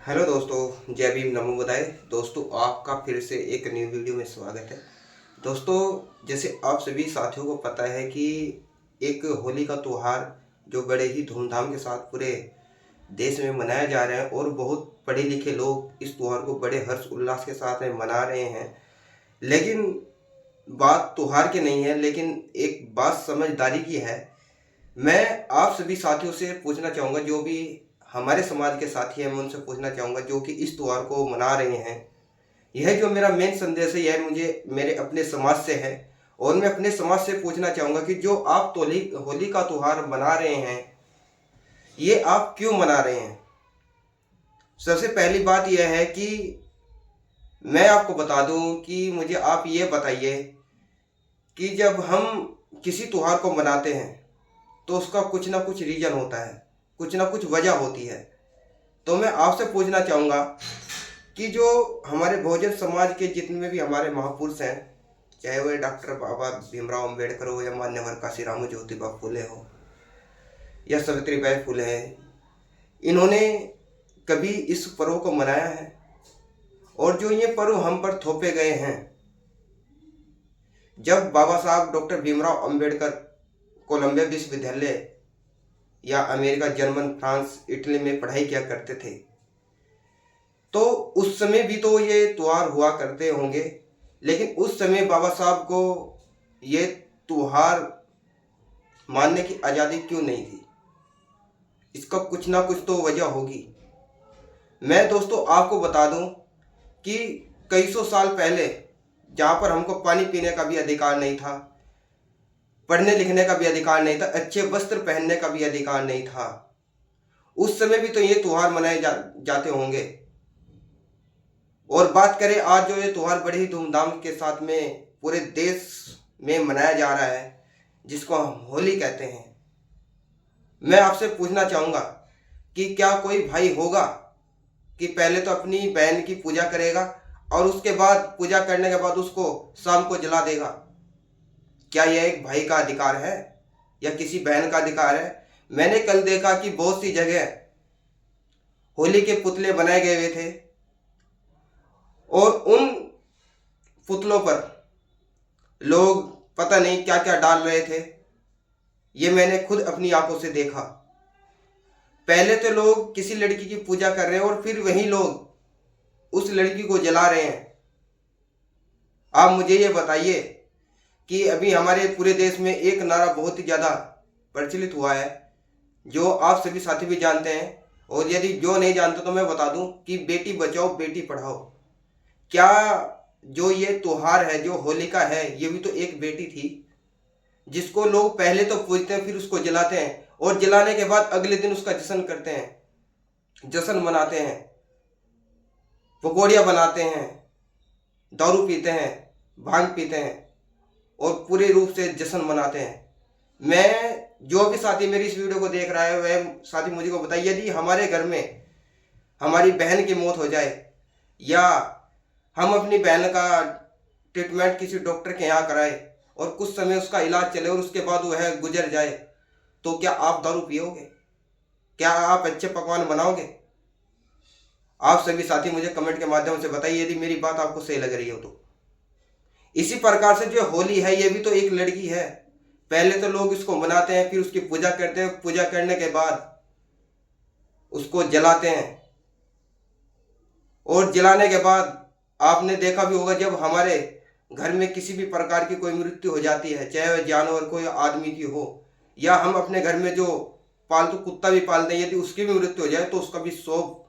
Hello दोस्तों, जय भीम, नमो बुदाय। दोस्तों, आपका फिर से एक न्यू वीडियो में स्वागत है। दोस्तों, जैसे आप सभी साथियों को पता है कि एक होली का त्यौहार जो बड़े ही धूमधाम के साथ पूरे देश में मनाया जा रहा है और बहुत पढ़े लिखे लोग इस त्यौहार को बड़े हर्ष उल्लास के साथ में मना रहे हैं। लेकिन बात त्यौहार की नहीं है, लेकिन एक बात समझदारी की है। मैं आप सभी साथियों से पूछना चाहूँगा, जो भी हमारे समाज के साथी हैं, मैं उनसे पूछना चाहूँगा जो कि इस त्यौहार को मना रहे हैं। यह जो मेरा मेन संदेश है, यह मुझे मेरे अपने समाज से है और मैं अपने समाज से पूछना चाहूँगा कि जो आप होली का त्यौहार मना रहे हैं, ये आप क्यों मना रहे हैं। सबसे पहली बात यह है कि मैं आपको बता दूं कि मुझे आप ये बताइए कि जब हम किसी त्यौहार को मनाते हैं तो उसका कुछ ना कुछ रीज़न होता है, कुछ ना कुछ वजह होती है। तो मैं आपसे पूछना चाहूँगा कि जो हमारे बहुजन समाज के जितने भी हमारे महापुरुष हैं, चाहे वह डॉक्टर बाबा भीमराव अम्बेडकर हो या मान्यवर काशीराम ज्योतिबा फुले हो या सावित्रीबाई फुले, इन्होंने कभी इस पर्व को मनाया है? और जो ये पर्व हम पर थोपे गए हैं, जब बाबा साहब डॉक्टर भीमराव अम्बेडकर कोलंबिया विश्वविद्यालय या अमेरिका, जर्मन, फ्रांस, इटली में पढ़ाई किया करते थे, तो उस समय भी तो ये त्यौहार हुआ करते होंगे। लेकिन उस समय बाबा साहब को ये त्यौहार मानने की आज़ादी क्यों नहीं थी? इसका कुछ ना कुछ तो वजह होगी। मैं दोस्तों आपको बता दूं कि कई सौ साल पहले, जहाँ पर हमको पानी पीने का भी अधिकार नहीं था, पढ़ने लिखने का भी अधिकार नहीं था, अच्छे वस्त्र पहनने का भी अधिकार नहीं था, उस समय भी तो ये त्यौहार मनाए जाते होंगे। और बात करें आज जो ये त्यौहार बड़े ही धूमधाम के साथ में पूरे देश में मनाया जा रहा है, जिसको हम होली कहते हैं, मैं आपसे पूछना चाहूँगा कि क्या कोई भाई होगा कि पहले तो अपनी बहन की पूजा करेगा और उसके बाद पूजा करने के बाद उसको शाम को जला देगा? क्या यह एक भाई का अधिकार है या किसी बहन का अधिकार है? मैंने कल देखा कि बहुत सी जगह होली के पुतले बनाए गए हुए थे और उन पुतलों पर लोग पता नहीं क्या क्या डाल रहे थे। ये मैंने खुद अपनी आंखों से देखा। पहले तो लोग किसी लड़की की पूजा कर रहे हैं और फिर वही लोग उस लड़की को जला रहे हैं। आप मुझे ये बताइए कि अभी हमारे पूरे देश में एक नारा बहुत ही ज़्यादा प्रचलित हुआ है, जो आप सभी साथी भी जानते हैं, और यदि जो नहीं जानते तो मैं बता दूं कि बेटी बचाओ बेटी पढ़ाओ। क्या जो ये त्यौहार है, जो होलिका है, ये भी तो एक बेटी थी, जिसको लोग पहले तो पूजते हैं, फिर उसको जलाते हैं और जलाने के बाद अगले दिन उसका जश्न करते हैं, जश्न मनाते हैं, पकौड़ियाँ बनाते हैं, दारू पीते हैं, भांग पीते हैं और पूरे रूप से जश्न मनाते हैं। मैं, जो भी साथी मेरी इस वीडियो को देख रहा है, वह साथी मुझे को बताइए, यदि हमारे घर में हमारी बहन की मौत हो जाए या हम अपनी बहन का ट्रीटमेंट किसी डॉक्टर के यहाँ कराए और कुछ समय उसका इलाज चले और उसके बाद वह गुजर जाए, तो क्या आप दारू पियोगे? क्या आप अच्छे पकवान बनाओगे? आप सभी साथी मुझे कमेंट के माध्यम से बताइए यदि मेरी बात आपको सही लग रही हो तो। इसी प्रकार से जो होली है, ये भी तो एक लड़की है। पहले तो लोग इसको मनाते हैं, फिर उसकी पूजा करते हैं, पूजा करने के बाद उसको जलाते हैं और जलाने के बाद आपने देखा भी होगा, जब हमारे घर में किसी भी प्रकार की कोई मृत्यु हो जाती है, चाहे वह जानवर को या आदमी की हो, या हम अपने घर में जो पालतू कुत्ता भी पालते हैं, यदि उसकी भी मृत्यु हो जाए तो उसका भी शोक,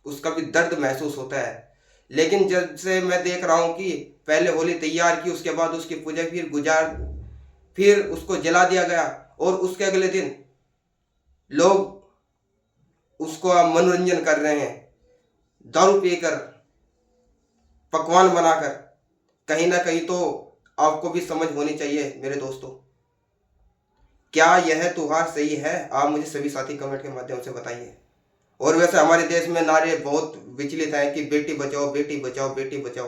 उसका भी दर्द महसूस होता है। लेकिन जब से मैं देख रहा हूँ कि पहले होली तैयार की, उसके बाद उसकी पूजा, फिर उसको जला दिया गया और उसके अगले दिन लोग उसको मनोरंजन कर रहे हैं, दारू पीकर, पकवान बनाकर। कहीं ना कहीं तो आपको भी समझ होनी चाहिए मेरे दोस्तों। क्या यह त्यौहार सही है? आप मुझे सभी साथी कमेंट के माध्यम से बताइए। और वैसे हमारे देश में नारे बहुत विचलित हैं कि बेटी बचाओ बेटी बचाओ बेटी बचाओ।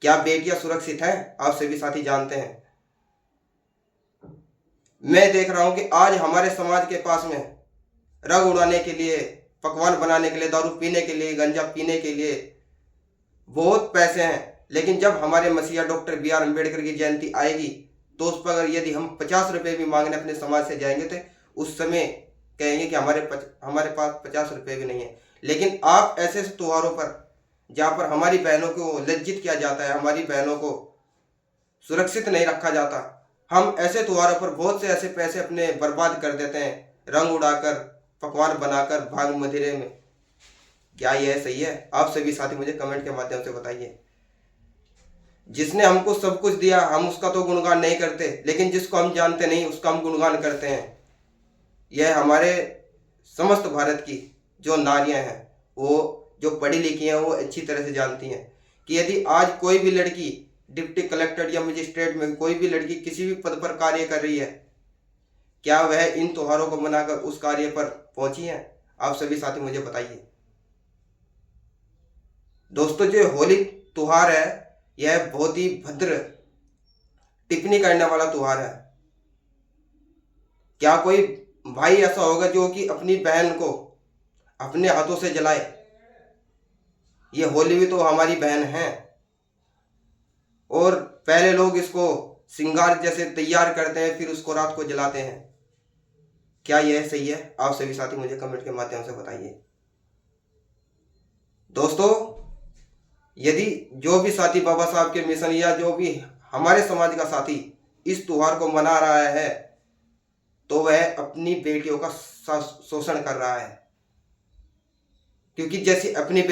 क्या बेटियां सुरक्षित हैं? आप सभी साथी जानते हैं। मैं देख रहा हूं कि आज हमारे समाज के पास में रंग उड़ाने के लिए, पकवान बनाने के लिए, दारू पीने के लिए, गंजा पीने के लिए बहुत पैसे हैं। लेकिन जब हमारे मसीहा डॉक्टर बी आर अम्बेडकर की जयंती आएगी तो उस पर अगर यदि हम 50 रुपये भी मांगने अपने समाज से जाएंगे तो उस समय कहेंगे कि हमारे पास 50 रुपये भी नहीं है। लेकिन आप ऐसे त्योहारों पर जहाँ पर हमारी बहनों को लज्जित किया जाता है, हमारी बहनों को सुरक्षित नहीं रखा जाता, हम ऐसे त्योहारों पर बहुत से ऐसे पैसे अपने बर्बाद कर देते हैं, रंग उड़ाकर, पकवान बनाकर, भांग मदिरे में। क्या यह सही है? आप सभी साथी मुझे कमेंट के माध्यम से बताइए। जिसने हमको सब कुछ दिया हम उसका तो गुणगान नहीं करते, लेकिन जिसको हम जानते नहीं उसका हम गुणगान करते हैं। यह हमारे समस्त भारत की जो नारियां हैं, वो जो पढ़ी लिखी हैं, वो अच्छी तरह से जानती हैं कि यदि आज कोई भी लड़की डिप्टी कलेक्टर या मजिस्ट्रेट में कोई भी लड़की किसी भी पद पर कार्य कर रही है, क्या वह इन त्योहारों को मनाकर उस कार्य पर पहुंची है? आप सभी साथी मुझे बताइए। दोस्तों, जो होली त्योहार है यह बहुत ही भद्र टिप्पणी करने वाला त्योहार है। क्या कोई भाई ऐसा होगा जो कि अपनी बहन को अपने हाथों से जलाए? ये होली भी तो हमारी बहन है। और पहले लोग इसको श्रृंगार जैसे तैयार करते हैं, फिर उसको रात को जलाते हैं। क्या यह सही है? आप सभी साथी मुझे कमेंट के माध्यम से बताइए। दोस्तों, यदि जो भी साथी बाबा साहब के मिशन या जो भी हमारे समाज का साथी इस त्योहार को मना रहा है तो वह अपनी बेटियों का शोषण कर रहा है। क्योंकि जैसी अपनी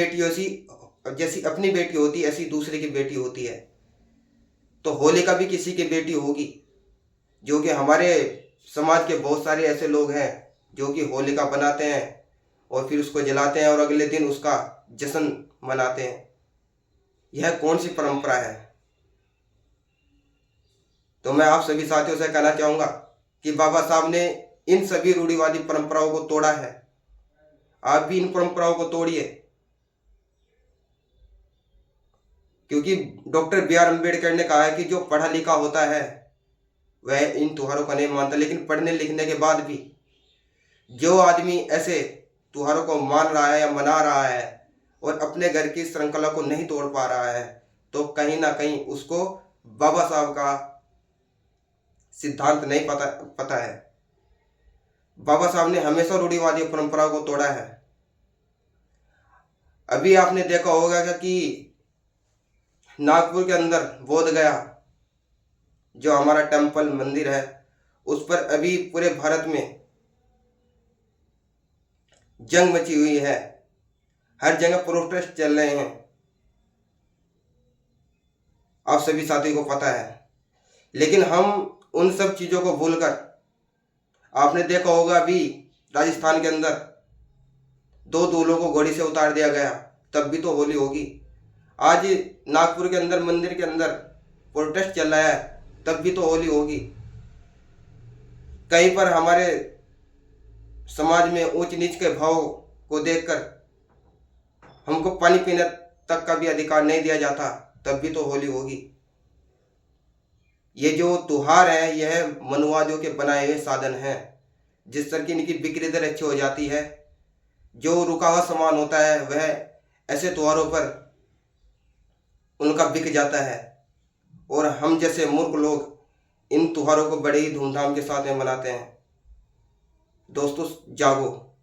बेटी होती ऐसी दूसरे की बेटी होती है। तो होलिका भी किसी की बेटी होगी। जो कि हमारे समाज के बहुत सारे ऐसे लोग हैं जो कि होलिका बनाते हैं और फिर उसको जलाते हैं और अगले दिन उसका जश्न मनाते हैं। यह कौन सी परंपरा है? तो मैं आप सभी साथियों से कहना चाहूंगा कि बाबा साहब ने इन सभी रूढ़िवादी परंपराओं को तोड़ा है। आप भी इन परंपराओं को तोड़िए। क्योंकि डॉक्टर बी आर अम्बेडकर ने कहा है कि जो पढ़ा लिखा होता है वह इन त्योहारों का नहीं मानता। लेकिन पढ़ने लिखने के बाद भी जो आदमी ऐसे त्योहारों को मान रहा है या मना रहा है और अपने घर की श्रृंखला को नहीं तोड़ पा रहा है, तो कहीं ना कहीं उसको बाबा साहब का सिद्धांत नहीं पता है। बाबा साहब ने हमेशा रूढ़िवादी परंपराओं को तोड़ा है। अभी आपने देखा होगा कि नागपुर के अंदर बोध गया जो हमारा टेम्पल मंदिर है, उस पर अभी पूरे भारत में जंग मची हुई है। हर जगह प्रोटेस्ट चल रहे हैं। आप सभी साथियों को पता है। लेकिन हम उन सब चीजों को भूलकर, आपने देखा होगा अभी राजस्थान के अंदर दो दूल्हों को घोड़ी से उतार दिया गया, तब भी तो होली होगी। आज नागपुर के अंदर मंदिर के अंदर प्रोटेस्ट चल रहा है, तब भी तो होली होगी। कहीं पर हमारे समाज में ऊंच नीच के भाव को देखकर हमको पानी पीने तक का भी अधिकार नहीं दिया जाता, तब भी तो होली होगी। ये जो त्योहार है यह मनुवादियों के बनाए हुए साधन हैं, जिस तरह की इनकी बिक्री दर अच्छी हो जाती है। जो रुका हुआ सामान होता है वह ऐसे त्योहारों पर उनका बिक जाता है और हम जैसे मूर्ख लोग इन त्योहारों को बड़े ही धूमधाम के साथ में मनाते हैं। दोस्तों, जागो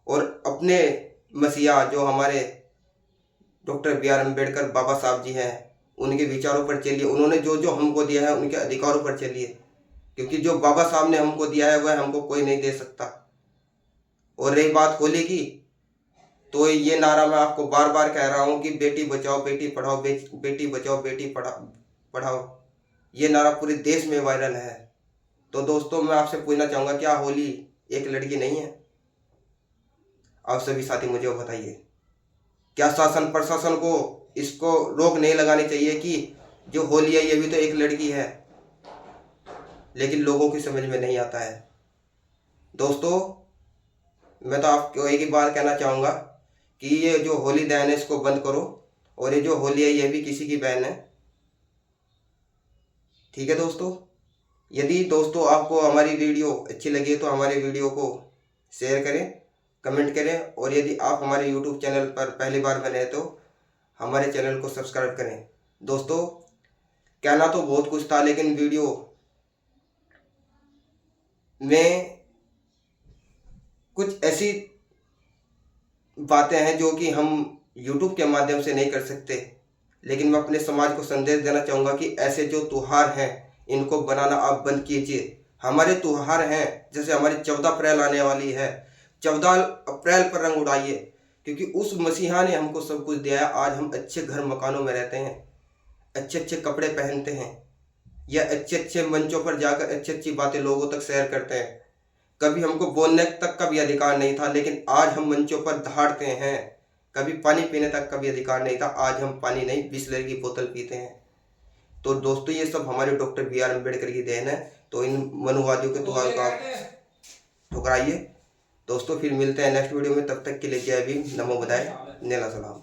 और अपने मसीहा जो हमारे डॉक्टर बी आर अम्बेडकर बाबा साहब जी हैं उनके विचारों पर चलिए। उन्होंने जो जो हमको दिया है उनके अधिकारों पर चलिए। क्योंकि जो बाबा साहब ने हमको दिया है वह हमको कोई नहीं दे सकता। और रही बात होली की, तो ये नारा मैं आपको बार बार कह रहा हूँ कि बेटी बचाओ बेटी पढ़ाओ, बेटी बचाओ बेटी पढ़ाओ। ये नारा पूरे देश में वायरल है। तो दोस्तों, मैं आपसे पूछना चाहूँगा, क्या होली एक लड़की नहीं है? आप सभी साथी मुझे बताइए। क्या शासन प्रशासन को इसको रोक नहीं लगानी चाहिए कि जो होली है ये भी तो एक लड़की है? लेकिन लोगों की समझ में नहीं आता है। दोस्तों, मैं तो आपको एक ही बार कहना चाहूँगा कि ये जो होली दहन है इसको बंद करो, और ये जो होली है ये भी किसी की बहन है। ठीक है दोस्तों, यदि दोस्तों आपको हमारी वीडियो अच्छी लगी तो हमारे वीडियो को शेयर करें कमेंट करें, और यदि आप हमारे यूट्यूब चैनल पर पहली बार बने हैं तो हमारे चैनल को सब्सक्राइब करें। दोस्तों, कहना तो बहुत कुछ था, लेकिन वीडियो में कुछ ऐसी बातें हैं जो कि हम यूट्यूब के माध्यम से नहीं कर सकते, लेकिन मैं अपने समाज को संदेश देना चाहूँगा कि ऐसे जो त्योहार हैं इनको बनाना आप बंद कीजिए। हमारे त्योहार हैं, जैसे हमारी 14 अप्रैल आने वाली है, 14 अप्रैल पर रंग उड़ाइए, क्योंकि उस मसीहा ने हमको सब कुछ दिया है। आज हम अच्छे घर मकानों में रहते हैं, अच्छे अच्छे कपड़े पहनते हैं, या अच्छे अच्छे मंचों पर जाकर अच्छी अच्छी बातें लोगों तक शेयर करते हैं। कभी हमको बोलने तक का भी अधिकार नहीं था, लेकिन आज हम मंचों पर दहाड़ते हैं। कभी पानी पीने तक का भी अधिकार नहीं था, आज हम पानी नहीं बिसलेरी की बोतल पीते हैं। तो दोस्तों, ये सब हमारे डॉक्टर BR अम्बेडकर की देन है। तो इन मनुवादियों के त्योहार को आप ठुकराइए। दोस्तों, फिर मिलते हैं नेक्स्ट वीडियो में, तब तक के लिए जय भीम, नमो बुद्धाय, नेला सलाम।